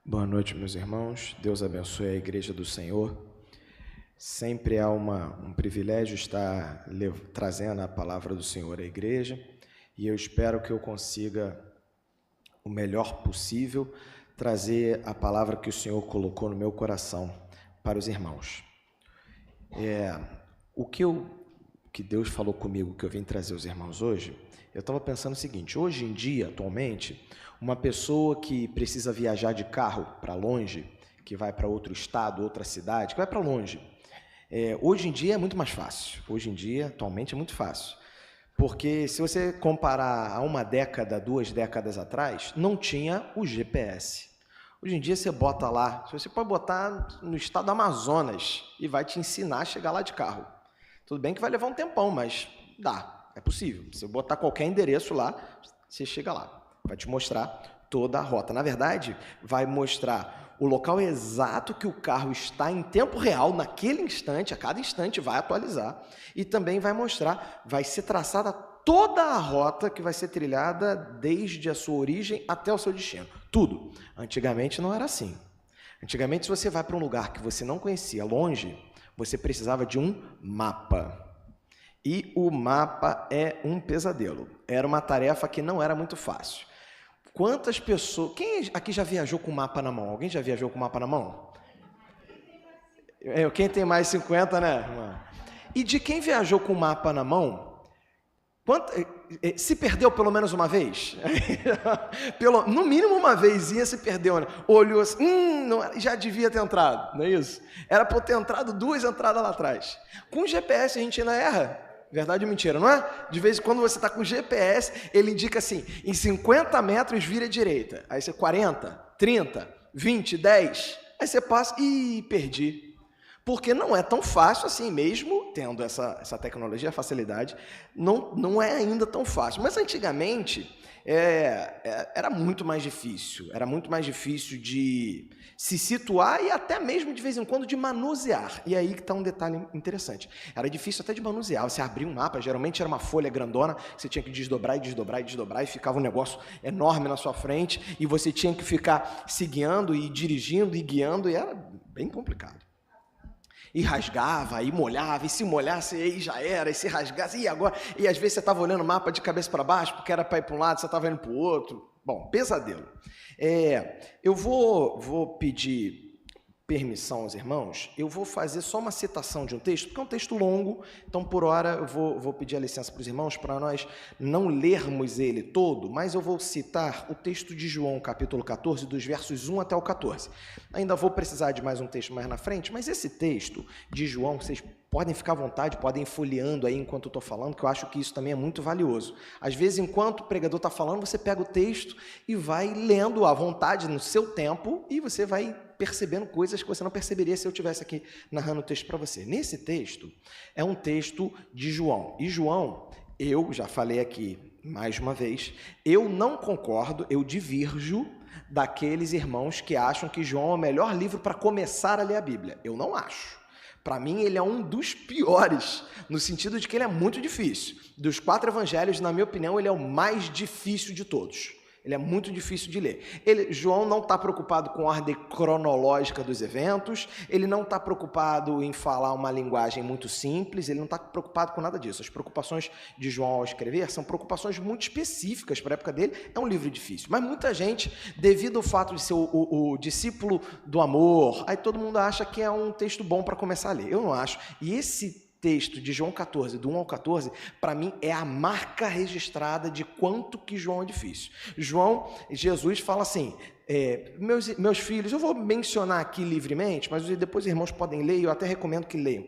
Boa noite, meus irmãos. Deus abençoe a Igreja do Senhor. Sempre é um privilégio estar trazendo a palavra do Senhor à igreja, e eu espero que eu consiga, o melhor possível, trazer a palavra que o Senhor colocou no meu coração para os irmãos. Que Deus falou comigo, que eu vim trazer aos irmãos hoje, eu estava pensando o seguinte: hoje em dia, atualmente, uma pessoa que precisa viajar de carro para longe, que vai para outro estado, outra cidade, que vai para longe, hoje em dia é muito mais fácil. Hoje em dia, atualmente, é muito fácil. Porque se você comparar a uma década, 2 décadas atrás, não tinha o GPS. Hoje em dia você bota lá, você pode botar no estado do Amazonas e vai te ensinar a chegar lá de carro. Tudo bem que vai levar um tempão, mas dá, é possível. Se eu botar qualquer endereço lá, você chega lá. Vai te mostrar toda a rota. Na verdade, vai mostrar o local exato que o carro está em tempo real, naquele instante, a cada instante vai atualizar. E também vai mostrar, vai ser traçada toda a rota que vai ser trilhada desde a sua origem até o seu destino. Tudo. Antigamente não era assim. Antigamente, se você vai para um lugar que você não conhecia, longe, você precisava de um mapa. E o mapa é um pesadelo. Era uma tarefa que não era muito fácil. Quantas pessoas... Quem aqui já viajou com mapa na mão? Alguém já viajou com mapa na mão? Quem tem mais 50, né? E de quem viajou com mapa na mão, se perdeu pelo menos uma vez? No mínimo uma vezinha se perdeu, né? Olhou assim, já devia ter entrado, não é isso? Era para eu ter entrado 2 entradas lá atrás. Com GPS a gente ainda erra. Verdade ou mentira, não é? De vez em quando você está com GPS, ele indica assim, em 50 metros vira à direita. Aí você 40, 30, 20, 10. Aí você passa e perdi. Porque não é tão fácil assim, mesmo tendo essa tecnologia, a facilidade, não é ainda tão fácil. Mas antigamente era muito mais difícil. Era muito mais difícil de se situar e até mesmo, de vez em quando, de manusear. E aí que está um detalhe interessante. Era difícil até de manusear. Você abria um mapa, geralmente era uma folha grandona, você tinha que desdobrar e desdobrar e desdobrar, e ficava um negócio enorme na sua frente, e você tinha que ficar se guiando e dirigindo e guiando, e era bem complicado. E rasgava, e molhava, e se molhasse, aí já era, e se rasgasse, e agora? E às vezes você estava olhando o mapa de cabeça para baixo, porque era para ir para um lado, você estava indo para o outro. Bom, pesadelo. Eu vou pedir permissão aos irmãos, eu vou fazer só uma citação de um texto, porque é um texto longo, então por hora eu vou pedir a licença para os irmãos, para nós não lermos ele todo, mas eu vou citar o texto de João, capítulo 14, dos versos 1 até o 14. Ainda vou precisar de mais um texto mais na frente, mas esse texto de João, vocês podem ficar à vontade, podem ir folheando aí enquanto eu estou falando, que eu acho que isso também é muito valioso. Às vezes, enquanto o pregador está falando, você pega o texto e vai lendo à vontade, no seu tempo, e você vai percebendo coisas que você não perceberia se eu estivesse aqui narrando o texto para você. Nesse texto, é um texto de João. E João, eu já falei aqui mais uma vez, eu não concordo, eu divirjo daqueles irmãos que acham que João é o melhor livro para começar a ler a Bíblia. Eu não acho. Para mim, ele é um dos piores, no sentido de que ele é muito difícil. Dos 4 evangelhos, na minha opinião, ele é o mais difícil de todos. Ele é muito difícil de ler. João não está preocupado com a ordem cronológica dos eventos, ele não está preocupado em falar uma linguagem muito simples, ele não está preocupado com nada disso. As preocupações de João ao escrever são preocupações muito específicas para a época dele, é um livro difícil. Mas muita gente, devido ao fato de ser o discípulo do amor, aí todo mundo acha que é um texto bom para começar a ler. Eu não acho. E esse texto de João 14, do 1 ao 14, para mim é a marca registrada de quanto que João é difícil. Jesus fala assim, meus filhos, eu vou mencionar aqui livremente, mas depois os irmãos podem ler, eu até recomendo que leiam.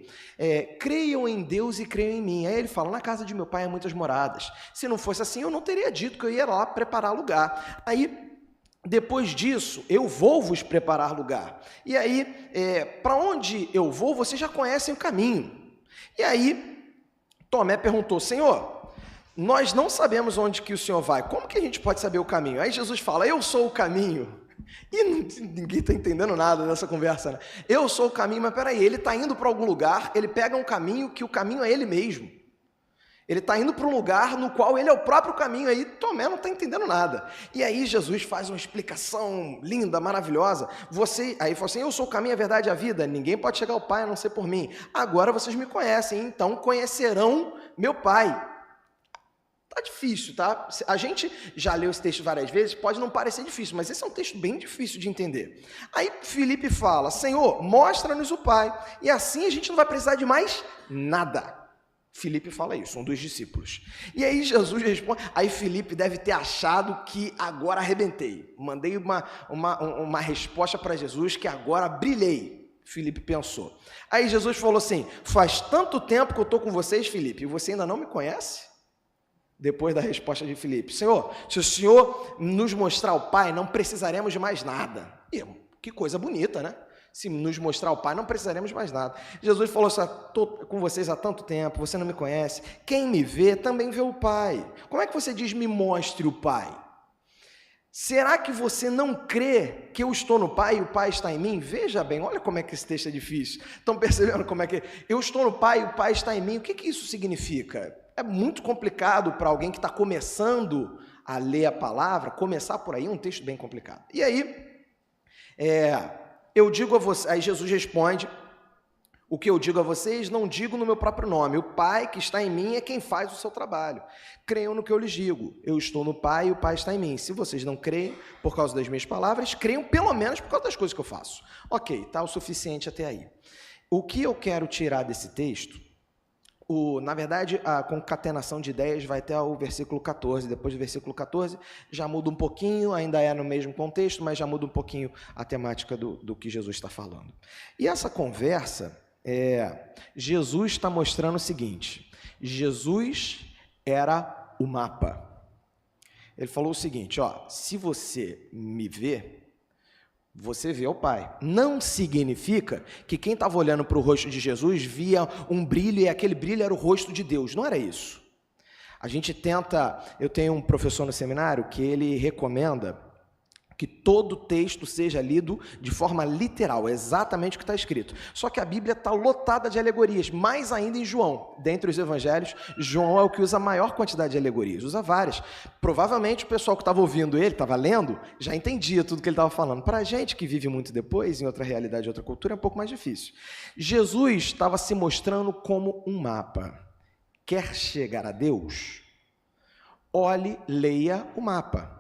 Creiam em Deus e creiam em mim. Aí ele fala, na casa de meu pai há muitas moradas. Se não fosse assim, eu não teria dito que eu ia lá preparar lugar. Aí, depois disso, eu vou vos preparar lugar. E aí, para onde eu vou, vocês já conhecem o caminho. E aí, Tomé perguntou, Senhor, nós não sabemos onde que o Senhor vai, como que a gente pode saber o caminho? Aí Jesus fala, eu sou o caminho. E ninguém está entendendo nada dessa conversa, né? Eu sou o caminho, mas peraí, ele está indo para algum lugar, ele pega um caminho que o caminho é ele mesmo. Ele está indo para um lugar no qual ele é o próprio caminho, aí Tomé não está entendendo nada. E aí Jesus faz uma explicação linda, maravilhosa. Aí falou assim, eu sou o caminho, a verdade e a vida, ninguém pode chegar ao Pai a não ser por mim. Agora vocês me conhecem, então conhecerão meu Pai. Tá difícil, tá? A gente já leu esse texto várias vezes, pode não parecer difícil, mas esse é um texto bem difícil de entender. Aí Filipe fala, Senhor, mostra-nos o Pai, e assim a gente não vai precisar de mais nada. Filipe fala isso, um dos discípulos. E aí Jesus responde, aí Filipe deve ter achado que agora arrebentei. Mandei uma resposta para Jesus que agora brilhei. Filipe pensou. Aí Jesus falou assim, faz tanto tempo que eu estou com vocês, Filipe, e você ainda não me conhece? Depois da resposta de Filipe, Senhor, se o Senhor nos mostrar o Pai, não precisaremos de mais nada. E que coisa bonita, né? Se nos mostrar o Pai, não precisaremos mais nada. Jesus falou assim, estou com vocês há tanto tempo, você não me conhece. Quem me vê, também vê o Pai. Como é que você diz, me mostre o Pai? Será que você não crê que eu estou no Pai e o Pai está em mim? Veja bem, olha como é que esse texto é difícil. Estão percebendo como é que... Eu estou no Pai e o Pai está em mim. O que isso significa? É muito complicado para alguém que está começando a ler a palavra, começar por aí, é um texto bem complicado. E aí, eu digo a vocês, aí Jesus responde, o que eu digo a vocês, não digo no meu próprio nome, o Pai que está em mim é quem faz o seu trabalho. Creiam no que eu lhes digo, eu estou no Pai e o Pai está em mim. Se vocês não creem por causa das minhas palavras, creiam pelo menos por causa das coisas que eu faço. Ok, está o suficiente até aí. O que eu quero tirar desse texto, na verdade, a concatenação de ideias vai até o versículo 14. Depois do versículo 14, já muda um pouquinho, ainda é no mesmo contexto, mas já muda um pouquinho a temática do que Jesus está falando. E essa conversa, Jesus está mostrando o seguinte, Jesus era o mapa. Ele falou o seguinte, se você me vê, você vê o Pai. Não significa que quem estava olhando para o rosto de Jesus via um brilho e aquele brilho era o rosto de Deus. Não era isso. Eu tenho um professor no seminário que ele recomenda que todo texto seja lido de forma literal, exatamente o que está escrito. Só que a Bíblia está lotada de alegorias, mais ainda em João. Dentre os evangelhos, João é o que usa a maior quantidade de alegorias, usa várias. Provavelmente o pessoal que estava ouvindo ele, estava lendo, já entendia tudo que ele estava falando. Para a gente que vive muito depois, em outra realidade, outra cultura, é um pouco mais difícil. Jesus estava se mostrando como um mapa. Quer chegar a Deus? Olhe, leia o mapa.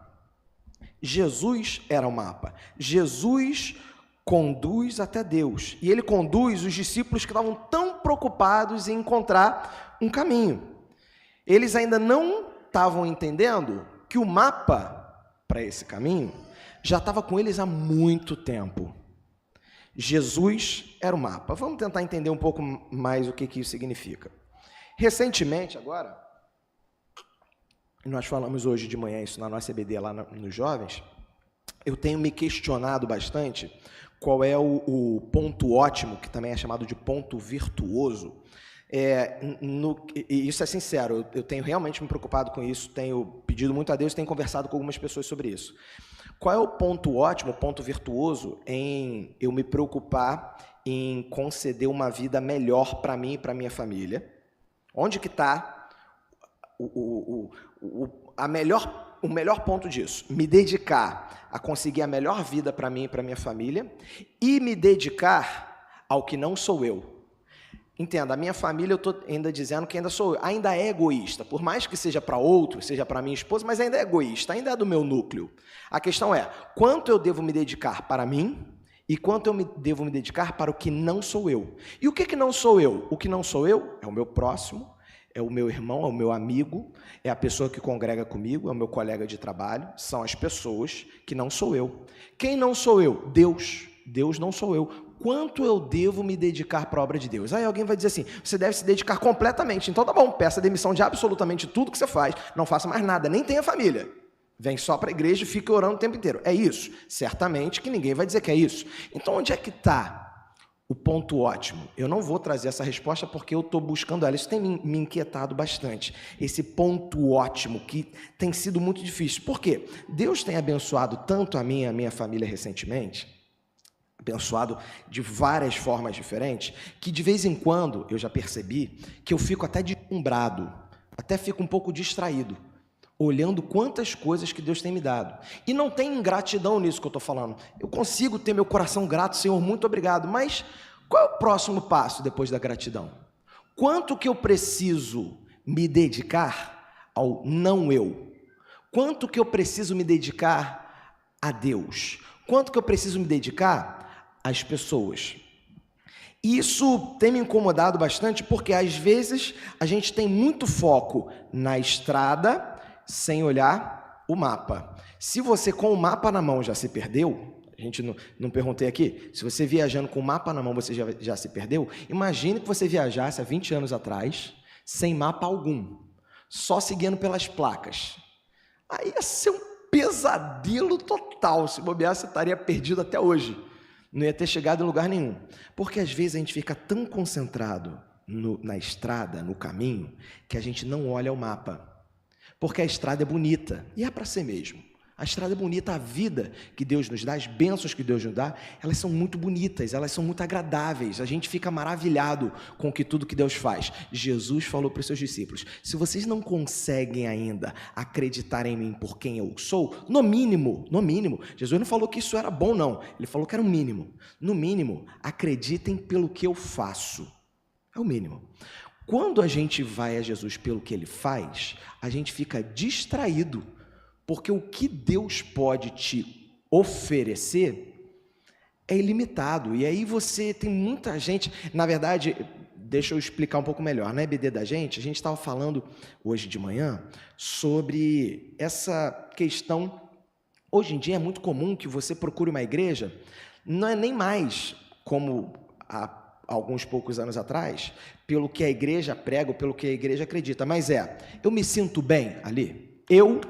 Jesus era o mapa. Jesus conduz até Deus. E ele conduz os discípulos que estavam tão preocupados em encontrar um caminho. Eles ainda não estavam entendendo que o mapa para esse caminho já estava com eles há muito tempo. Jesus era o mapa. Vamos tentar entender um pouco mais o que isso significa. Recentemente, agora, nós falamos hoje de manhã isso na nossa EBD lá nos jovens, eu tenho me questionado bastante qual é o ponto ótimo, que também é chamado de ponto virtuoso. E isso é sincero, eu tenho realmente me preocupado com isso, tenho pedido muito a Deus, tenho conversado com algumas pessoas sobre isso. Qual é o ponto ótimo, o ponto virtuoso em eu me preocupar em conceder uma vida melhor para mim e para minha família? Onde que está o melhor ponto disso? Me dedicar a conseguir a melhor vida para mim e para minha família e me dedicar ao que não sou eu. Entenda, a minha família, eu estou ainda dizendo que ainda sou eu, ainda é egoísta, por mais que seja para outro, seja para minha esposa, mas ainda é egoísta, ainda é do meu núcleo. A questão é, quanto eu devo me dedicar para mim e quanto eu devo me dedicar para o que não sou eu. E o que não sou eu? O que não sou eu é o meu próximo, é o meu irmão, é o meu amigo, é a pessoa que congrega comigo, é o meu colega de trabalho, são as pessoas que não sou eu. Quem não sou eu? Deus. Deus não sou eu. Quanto eu devo me dedicar para a obra de Deus? Aí alguém vai dizer assim, você deve se dedicar completamente. Então tá bom, peça demissão de absolutamente tudo que você faz, não faça mais nada, nem tenha família. Vem só para a igreja e fica orando o tempo inteiro. É isso? Certamente que ninguém vai dizer que é isso. Então onde é que está o ponto ótimo? Eu não vou trazer essa resposta porque eu estou buscando ela. Isso tem me inquietado bastante. Esse ponto ótimo que tem sido muito difícil. Por quê? Deus tem abençoado tanto a mim e a minha família recentemente, abençoado de várias formas diferentes, que de vez em quando eu já percebi que eu fico até deslumbrado até fico um pouco distraído, olhando quantas coisas que Deus tem me dado. E não tem ingratidão nisso que eu estou falando. Eu consigo ter meu coração grato, Senhor, muito obrigado. Mas qual é o próximo passo depois da gratidão? Quanto que eu preciso me dedicar ao não eu? Quanto que eu preciso me dedicar a Deus? Quanto que eu preciso me dedicar às pessoas? Isso tem me incomodado bastante porque às vezes a gente tem muito foco na estrada sem olhar o mapa. Se você com o mapa na mão já se perdeu, a gente não perguntei aqui, se você viajando com o mapa na mão você já se perdeu, imagine que você viajasse há 20 anos atrás sem mapa algum, só seguindo pelas placas. Aí ia ser um pesadelo total, se bobear você estaria perdido até hoje, não ia ter chegado em lugar nenhum, porque às vezes a gente fica tão concentrado na estrada, no caminho, que a gente não olha o mapa. Porque a estrada é bonita, e é para ser mesmo. A estrada é bonita, a vida que Deus nos dá, as bênçãos que Deus nos dá, elas são muito bonitas, elas são muito agradáveis, a gente fica maravilhado com tudo que Deus faz. Jesus falou para os seus discípulos, se vocês não conseguem ainda acreditar em mim por quem eu sou, no mínimo, Jesus não falou que isso era bom não, ele falou que era o mínimo. No mínimo, acreditem pelo que eu faço, é o mínimo. Quando a gente vai a Jesus pelo que Ele faz, a gente fica distraído, porque o que Deus pode te oferecer é ilimitado. E aí você tem muita gente, na verdade, deixa eu explicar um pouco melhor, na EBD da gente, a gente estava falando hoje de manhã sobre essa questão, hoje em dia é muito comum que você procure uma igreja, não é nem mais como alguns poucos anos atrás, pelo que a igreja prega, pelo que a igreja acredita, mas eu me sinto bem ali? Eu,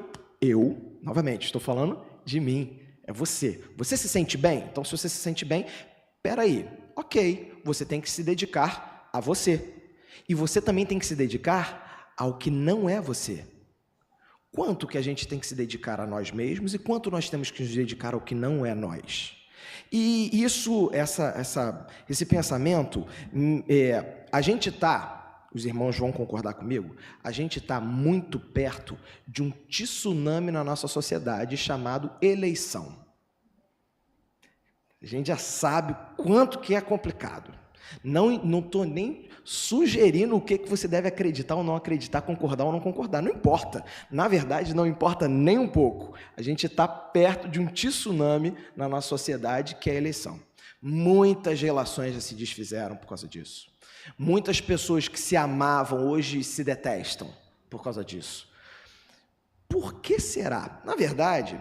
novamente, estou falando de mim, é você. Você se sente bem? Então, se você se sente bem, peraí, ok, você tem que se dedicar a você. E você também tem que se dedicar ao que não é você. Quanto que a gente tem que se dedicar a nós mesmos e quanto nós temos que nos dedicar ao que não é nós? E isso, esse pensamento, a gente está, os irmãos vão concordar comigo, a gente está muito perto de um tsunami na nossa sociedade chamado eleição. A gente já sabe quanto que é complicado. Não estou nem sugerindo o que você deve acreditar ou não acreditar, concordar ou não concordar. Não importa. Na verdade, não importa nem um pouco. A gente está perto de um tsunami na nossa sociedade, que é a eleição. Muitas relações já se desfizeram por causa disso. Muitas pessoas que se amavam hoje se detestam por causa disso. Por que será? Na verdade,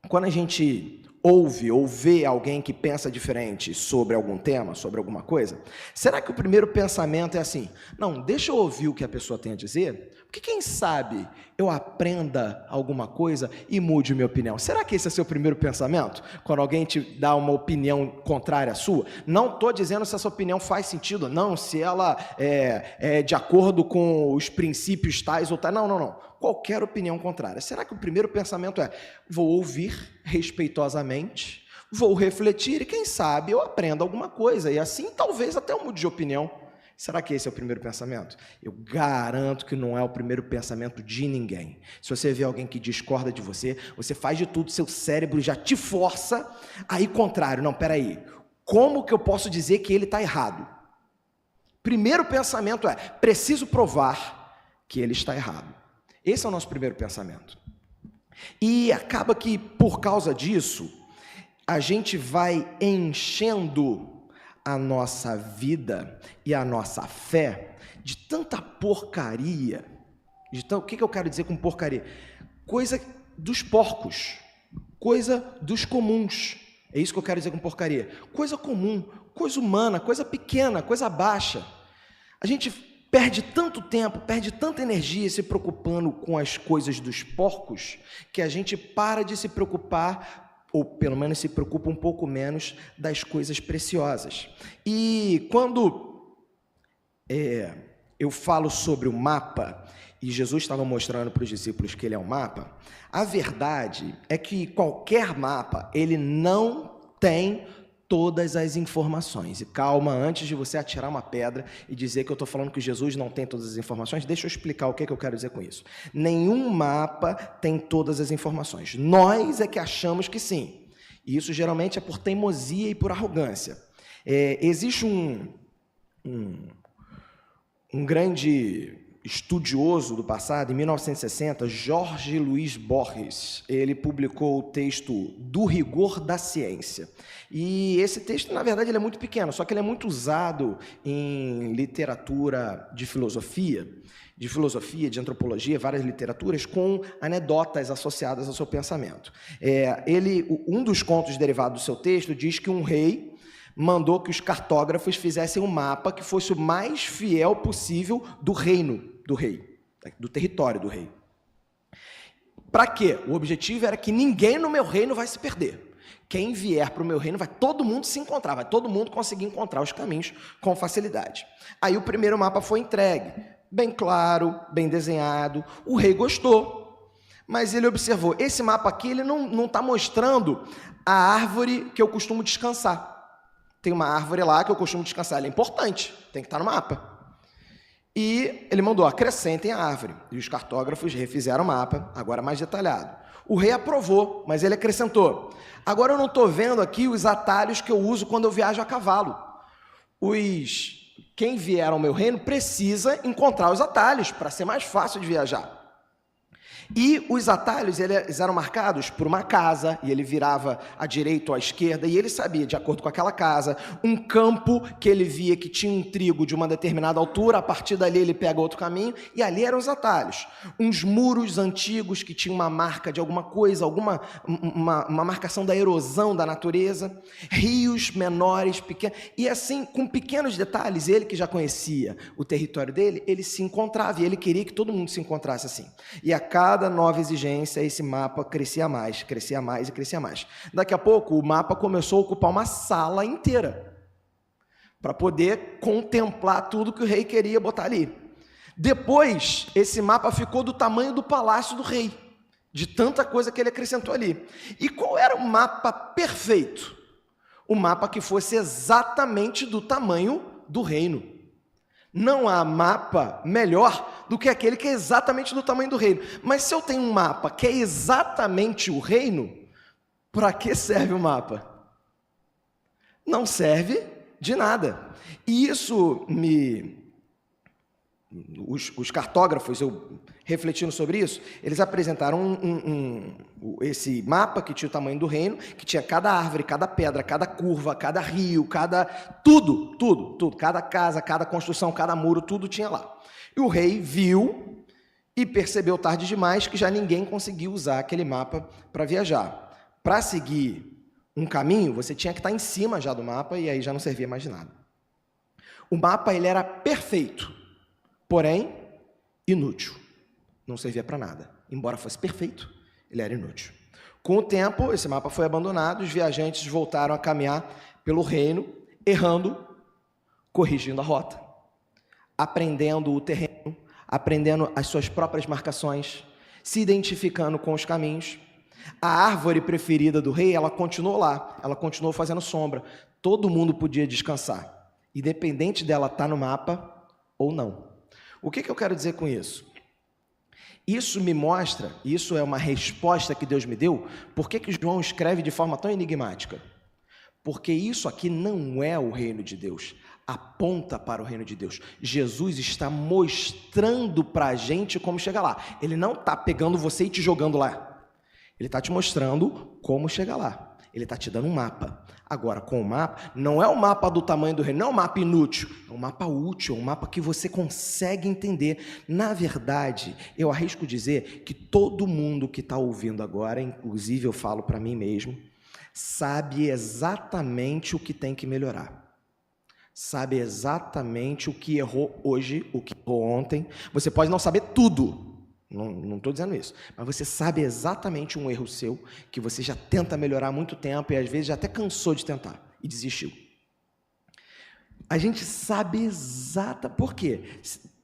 quando a gente ouve ou vê alguém que pensa diferente sobre algum tema, sobre alguma coisa, será que o primeiro pensamento é assim, não, deixa eu ouvir o que a pessoa tem a dizer, porque quem sabe eu aprenda alguma coisa e mude minha opinião? Será que esse é seu primeiro pensamento? Quando alguém te dá uma opinião contrária à sua? Não estou dizendo se essa opinião faz sentido, não, se ela é de acordo com os princípios tais ou tais, não. Qualquer opinião contrária. Será que o primeiro pensamento é, vou ouvir respeitosamente, vou refletir e quem sabe eu aprendo alguma coisa e assim talvez até eu mude de opinião. Será que esse é o primeiro pensamento? Eu garanto que não é o primeiro pensamento de ninguém. Se você vê alguém que discorda de você, você faz de tudo, seu cérebro já te força a ir contrário. Não, peraí, como que eu posso dizer que ele está errado? Primeiro pensamento é, preciso provar que ele está errado. Esse é o nosso primeiro pensamento. E acaba que, por causa disso, a gente vai enchendo a nossa vida e a nossa fé de tanta porcaria. O que eu quero dizer com porcaria? Coisa dos porcos, coisa dos comuns. É isso que eu quero dizer com porcaria. Coisa comum, coisa humana, coisa pequena, coisa baixa. A gente perde tanto tempo, perde tanta energia se preocupando com as coisas dos porcos, que a gente para de se preocupar, ou pelo menos se preocupa um pouco menos das coisas preciosas. E quando eu falo sobre o mapa, e Jesus estava mostrando para os discípulos que ele é um mapa, a verdade é que qualquer mapa, ele não tem todas as informações. E calma, antes de você atirar uma pedra e dizer que eu estou falando que Jesus não tem todas as informações, deixa eu explicar o que eu quero dizer com isso. Nenhum mapa tem todas as informações. Nós é que achamos que sim. E isso geralmente é por teimosia e por arrogância. Existe um grande estudioso do passado, em 1960, Jorge Luiz Borges, ele publicou o texto Do Rigor da Ciência. E esse texto, na verdade, ele é muito pequeno, só que ele é muito usado em literatura de filosofia, de antropologia, várias literaturas, com anedotas associadas ao seu pensamento. Um dos contos derivados do seu texto diz que um rei mandou que os cartógrafos fizessem um mapa que fosse o mais fiel possível do reino do rei, do território do rei. Para quê? O objetivo era que ninguém no meu reino vai se perder. Quem vier para o meu reino, vai todo mundo se encontrar, vai todo mundo conseguir encontrar os caminhos com facilidade. Aí o primeiro mapa foi entregue, bem claro, bem desenhado, o rei gostou, mas ele observou, esse mapa aqui ele não está mostrando a árvore que eu costumo descansar. Tem uma árvore lá que eu costumo descansar, ela é importante, tem que estar no mapa. E ele mandou, acrescentem a árvore. E os cartógrafos refizeram o mapa, agora mais detalhado. O rei aprovou, mas ele acrescentou, agora eu não estou vendo aqui os atalhos que eu uso quando eu viajo a cavalo. Quem vier ao meu reino precisa encontrar os atalhos para ser mais fácil de viajar. E os atalhos eles eram marcados por uma casa, e ele virava à direita ou à esquerda, e ele sabia, de acordo com aquela casa, um campo que ele via que tinha um trigo de uma determinada altura, a partir dali ele pega outro caminho, e ali eram os atalhos. Uns muros antigos que tinham uma marca de alguma coisa, uma marcação da erosão da natureza, rios menores, pequenos, e assim, com pequenos detalhes, ele que já conhecia o território dele, ele se encontrava, e ele queria que todo mundo se encontrasse assim. E a cada nova exigência, esse mapa crescia mais e crescia mais. Daqui a pouco, o mapa começou a ocupar uma sala inteira para poder contemplar tudo que o rei queria botar ali. Depois, esse mapa ficou do tamanho do palácio do rei, de tanta coisa que ele acrescentou ali. E qual era o mapa perfeito? O mapa que fosse exatamente do tamanho do reino. Não há mapa melhor do que aquele que é exatamente do tamanho do reino. Mas se eu tenho um mapa que é exatamente o reino, para que serve o mapa? Não serve de nada. E isso os cartógrafos, eu refletindo sobre isso, eles apresentaram esse mapa que tinha o tamanho do reino, que tinha cada árvore, cada pedra, cada curva, cada rio, tudo, cada casa, cada construção, cada muro, tudo tinha lá. E o rei viu e percebeu tarde demais que já ninguém conseguia usar aquele mapa para viajar. Para seguir um caminho, você tinha que estar em cima já do mapa e aí já não servia mais de nada. O mapa ele era perfeito, porém inútil. Não servia para nada. Embora fosse perfeito, ele era inútil. Com o tempo, esse mapa foi abandonado, os viajantes voltaram a caminhar pelo reino, errando, corrigindo a rota, aprendendo o terreno, aprendendo as suas próprias marcações, se identificando com os caminhos. A árvore preferida do rei, ela continuou lá, ela continuou fazendo sombra. Todo mundo podia descansar, independente dela estar no mapa ou não. O que eu quero dizer com isso? Isso me mostra, isso é uma resposta que Deus me deu, por que João escreve de forma tão enigmática? Porque isso aqui não é o reino de Deus, aponta para o reino de Deus. Jesus está mostrando para a gente como chegar lá. Ele não está pegando você e te jogando lá. Ele está te mostrando como chegar lá. Ele está te dando um mapa. Agora, com o mapa, não é o mapa do tamanho do reino, não é um mapa inútil, é um mapa útil, é um mapa que você consegue entender. Na verdade, eu arrisco dizer que todo mundo que está ouvindo agora, inclusive eu falo para mim mesmo, sabe exatamente o que tem que melhorar. Sabe exatamente o que errou hoje, o que errou ontem. Você pode não saber tudo. Não estou dizendo isso, mas você sabe exatamente um erro seu, que você já tenta melhorar há muito tempo e às vezes já até cansou de tentar e desistiu. A gente sabe por quê?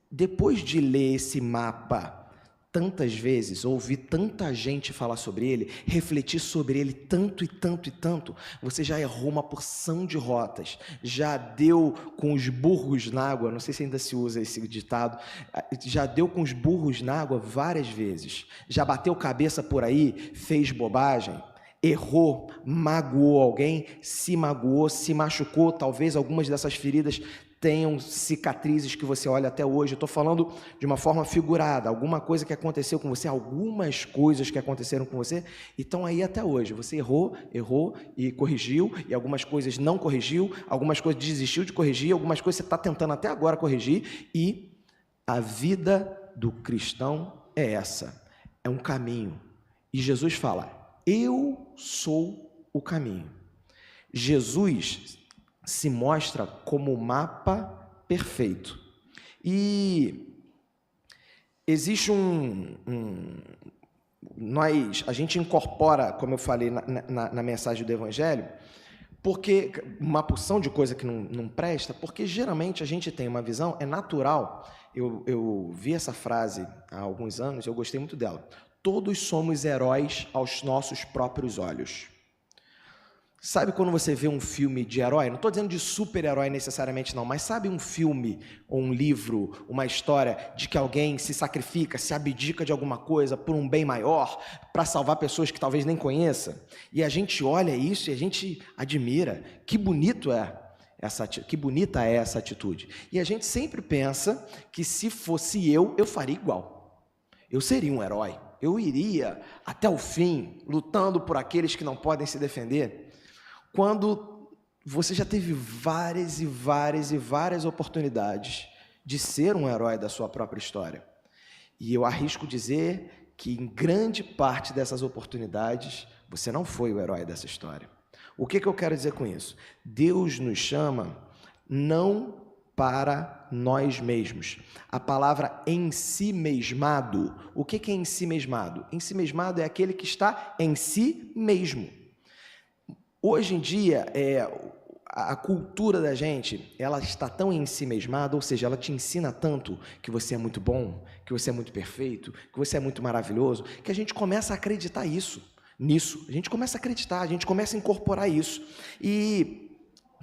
Depois de ler esse mapa tantas vezes, ouvir tanta gente falar sobre ele, refletir sobre ele tanto e tanto e tanto, você já errou uma porção de rotas, já deu com os burros na água, não sei se ainda se usa esse ditado, já deu com os burros na água várias vezes, já bateu cabeça por aí, fez bobagem, errou, magoou alguém, se magoou, se machucou, talvez algumas dessas feridas tenham cicatrizes que você olha até hoje. Eu estou falando de uma forma figurada, alguma coisa que aconteceu com você, algumas coisas que aconteceram com você e estão aí até hoje. Você errou e corrigiu, e algumas coisas não corrigiu, algumas coisas desistiu de corrigir, algumas coisas você está tentando até agora corrigir, e a vida do cristão é essa, é um caminho. E Jesus fala, eu sou o caminho. Jesus se mostra como o mapa perfeito. E existe a gente incorpora, como eu falei na mensagem do Evangelho, porque uma porção de coisa que não presta, porque geralmente a gente tem uma visão, é natural, eu vi essa frase há alguns anos, eu gostei muito dela, todos somos heróis aos nossos próprios olhos. Sabe quando você vê um filme de herói? Não estou dizendo de super-herói necessariamente não, mas sabe um filme ou um livro, uma história de que alguém se sacrifica, se abdica de alguma coisa por um bem maior, para salvar pessoas que talvez nem conheça? E a gente olha isso e a gente admira. Que bonita é essa atitude. E a gente sempre pensa que se fosse eu faria igual. Eu seria um herói. Eu iria até o fim, lutando por aqueles que não podem se defender. Quando você já teve várias e várias e várias oportunidades de ser um herói da sua própria história. E eu arrisco dizer que em grande parte dessas oportunidades, você não foi o herói dessa história. O que eu quero dizer com isso? Deus nos chama não para nós mesmos. A palavra ensimesmado, o que é ensimesmado? Ensimesmado é aquele que está em si mesmo. Hoje em dia, a cultura da gente, ela está tão ensimesmada, ou seja, ela te ensina tanto que você é muito bom, que você é muito perfeito, que você é muito maravilhoso, que a gente começa a acreditar nisso. A gente começa a acreditar, a gente começa a incorporar isso. E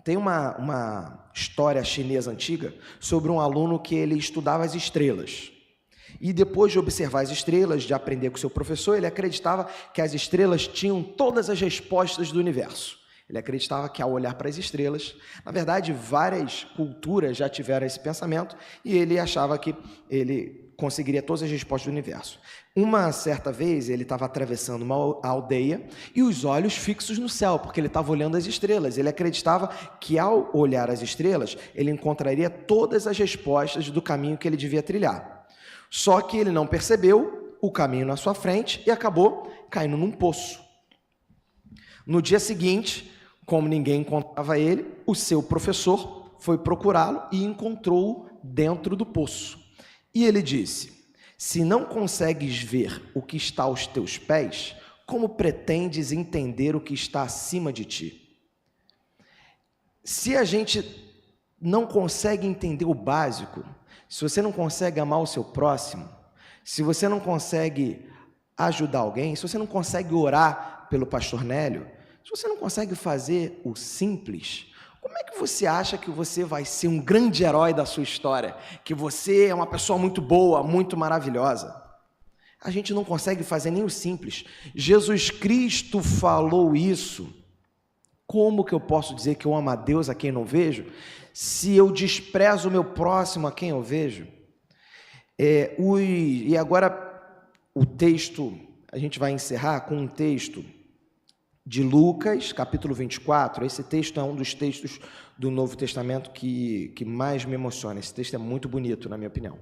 tem uma história chinesa antiga sobre um aluno que ele estudava as estrelas. E depois de observar as estrelas, de aprender com seu professor, ele acreditava que as estrelas tinham todas as respostas do universo. Ele acreditava que ao olhar para as estrelas, na verdade, várias culturas já tiveram esse pensamento e ele achava que ele conseguiria todas as respostas do universo. Uma certa vez, ele estava atravessando uma aldeia e os olhos fixos no céu, porque ele estava olhando as estrelas. Ele acreditava que ao olhar as estrelas, ele encontraria todas as respostas do caminho que ele devia trilhar. Só que ele não percebeu o caminho na sua frente e acabou caindo num poço. No dia seguinte, como ninguém encontrava ele, o seu professor foi procurá-lo e encontrou-o dentro do poço. E ele disse, se não consegues ver o que está aos teus pés, como pretendes entender o que está acima de ti? Se a gente não consegue entender o básico, se você não consegue amar o seu próximo, se você não consegue ajudar alguém, se você não consegue orar pelo pastor Nélio, se você não consegue fazer o simples, como é que você acha que você vai ser um grande herói da sua história? Que você é uma pessoa muito boa, muito maravilhosa? A gente não consegue fazer nem o simples. Jesus Cristo falou isso. Como que eu posso dizer que eu amo a Deus a quem não vejo, se eu desprezo o meu próximo a quem eu vejo? E agora o texto, a gente vai encerrar com um texto de Lucas, capítulo 24. Esse texto é um dos textos do Novo Testamento que mais me emociona. Esse texto é muito bonito, na minha opinião.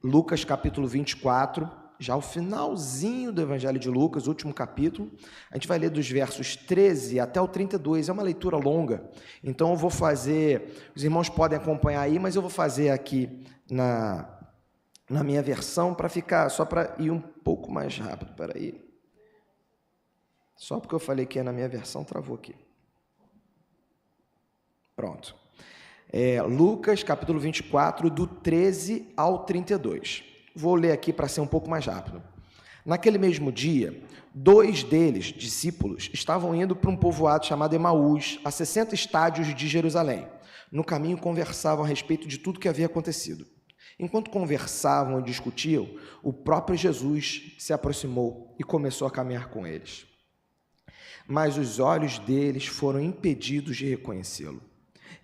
Lucas, capítulo 24, já o finalzinho do Evangelho de Lucas, último capítulo. A gente vai ler dos versos 13 até o 32, é uma leitura longa. Então eu vou fazer, os irmãos podem acompanhar aí, mas eu vou fazer aqui na minha versão para ficar, só para ir um pouco mais rápido. Espera aí. Só porque eu falei que é na minha versão, travou aqui. Pronto. Lucas, capítulo 24, do 13 ao 32. Vou ler aqui para ser um pouco mais rápido. Naquele mesmo dia, 2 deles, discípulos, estavam indo para um povoado chamado Emaús, a 60 estádios de Jerusalém. No caminho, conversavam a respeito de tudo que havia acontecido. Enquanto conversavam e discutiam, o próprio Jesus se aproximou e começou a caminhar com eles. Mas os olhos deles foram impedidos de reconhecê-lo.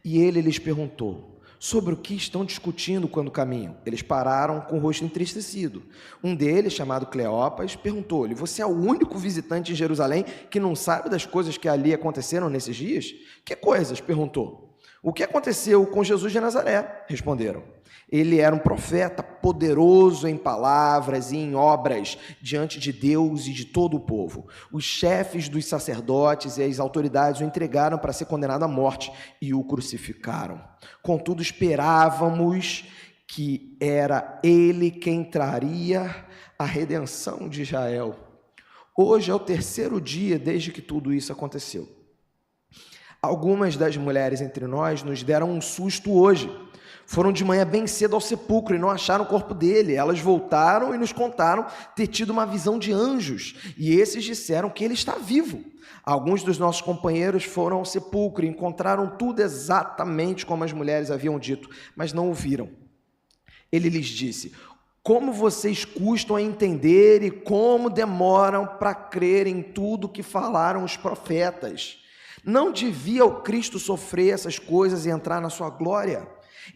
E ele lhes perguntou: sobre o que estão discutindo quando caminham? Eles pararam com o rosto entristecido. Um deles, chamado Cleopas, perguntou-lhe: você é o único visitante em Jerusalém que não sabe das coisas que ali aconteceram nesses dias? Que coisas? Perguntou. O que aconteceu com Jesus de Nazaré? Responderam. Ele era um profeta poderoso em palavras e em obras diante de Deus e de todo o povo. Os chefes dos sacerdotes e as autoridades o entregaram para ser condenado à morte e o crucificaram. Contudo, esperávamos que era ele quem traria a redenção de Israel. Hoje é o 3º dia desde que tudo isso aconteceu. Algumas das mulheres entre nós nos deram um susto hoje. Foram de manhã bem cedo ao sepulcro e não acharam o corpo dele. Elas voltaram e nos contaram ter tido uma visão de anjos, e esses disseram que ele está vivo. Alguns dos nossos companheiros foram ao sepulcro e encontraram tudo exatamente como as mulheres haviam dito, mas não o viram. Ele lhes disse: como vocês custam a entender e como demoram para crer em tudo que falaram os profetas. Não devia o Cristo sofrer essas coisas e entrar na sua glória?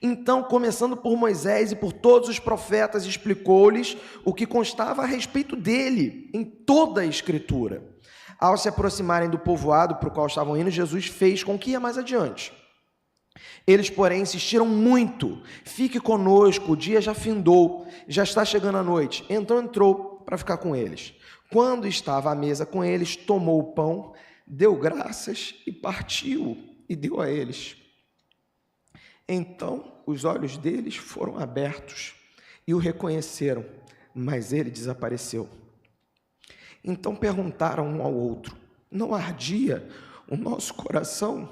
Então, começando por Moisés e por todos os profetas, explicou-lhes o que constava a respeito dele em toda a Escritura. Ao se aproximarem do povoado para o qual estavam indo, Jesus fez com que ia mais adiante. Eles, porém, insistiram muito: fique conosco, o dia já findou, já está chegando a noite. Então entrou para ficar com eles. Quando estava à mesa com eles, tomou o pão, deu graças e partiu e deu a eles. Então os olhos deles foram abertos e o reconheceram, mas ele desapareceu. Então perguntaram um ao outro: não ardia o nosso coração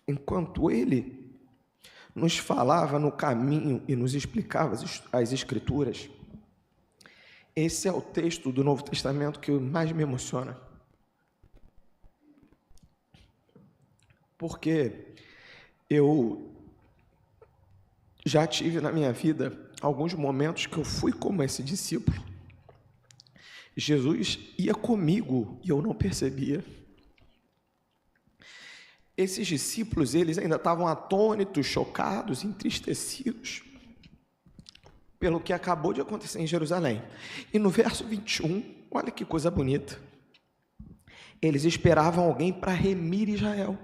enquanto ele nos falava no caminho e nos explicava as Escrituras? Esse é o texto do Novo Testamento que mais me emociona. Porque eu já tive na minha vida alguns momentos que eu fui como esse discípulo. Jesus ia comigo e eu não percebia. Esses discípulos, eles ainda estavam atônitos, chocados, entristecidos pelo que acabou de acontecer em Jerusalém. E no verso 21, olha que coisa bonita. Eles esperavam alguém para remir Israel.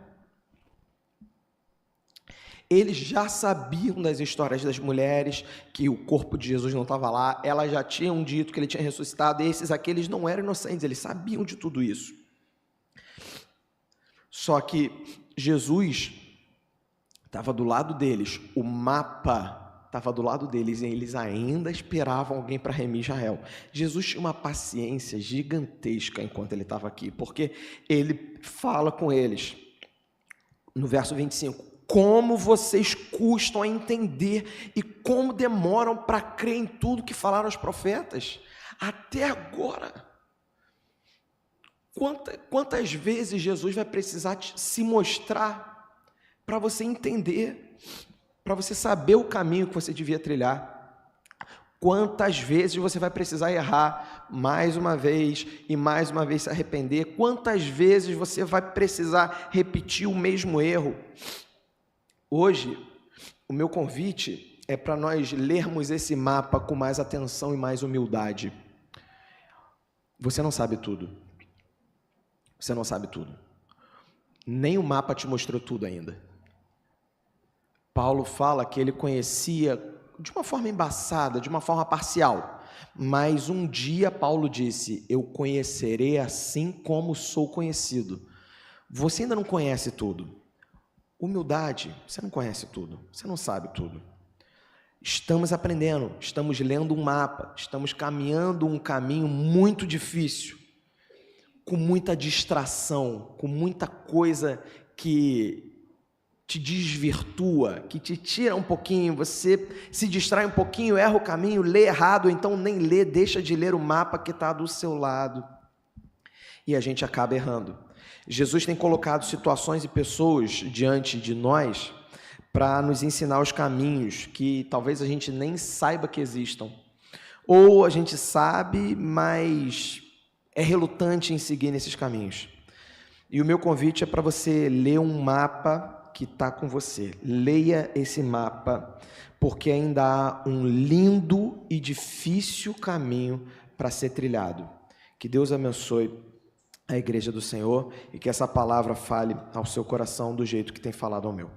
Eles já sabiam das histórias das mulheres, que o corpo de Jesus não estava lá, elas já tinham dito que ele tinha ressuscitado, e esses aqui, eles não eram inocentes, eles sabiam de tudo isso. Só que Jesus estava do lado deles, o mapa estava do lado deles, e eles ainda esperavam alguém para remir Israel. Jesus tinha uma paciência gigantesca enquanto ele estava aqui, porque ele fala com eles, no verso 25, como vocês custam a entender e como demoram para crer em tudo que falaram os profetas. Até agora. Quantas vezes Jesus vai precisar se mostrar para você entender, para você saber o caminho que você devia trilhar? Quantas vezes você vai precisar errar mais uma vez e mais uma vez se arrepender? Quantas vezes você vai precisar repetir o mesmo erro? Hoje, o meu convite é para nós lermos esse mapa com mais atenção e mais humildade. Você não sabe tudo. Você não sabe tudo. Nem o mapa te mostrou tudo ainda. Paulo fala que ele conhecia de uma forma embaçada, de uma forma parcial. Mas um dia Paulo disse: eu conhecerei assim como sou conhecido. Você ainda não conhece tudo. Humildade, você não conhece tudo, você não sabe tudo. Estamos aprendendo, estamos lendo um mapa, estamos caminhando um caminho muito difícil, com muita distração, com muita coisa que te desvirtua, que te tira um pouquinho, você se distrai um pouquinho, erra o caminho, lê errado, ou então nem lê, deixa de ler o mapa que está do seu lado. E a gente acaba errando. Jesus tem colocado situações e pessoas diante de nós para nos ensinar os caminhos que talvez a gente nem saiba que existam. Ou a gente sabe, mas é relutante em seguir nesses caminhos. E o meu convite é para você ler um mapa que está com você. Leia esse mapa, porque ainda há um lindo e difícil caminho para ser trilhado. Que Deus abençoe a igreja do Senhor e que essa palavra fale ao seu coração do jeito que tem falado ao meu.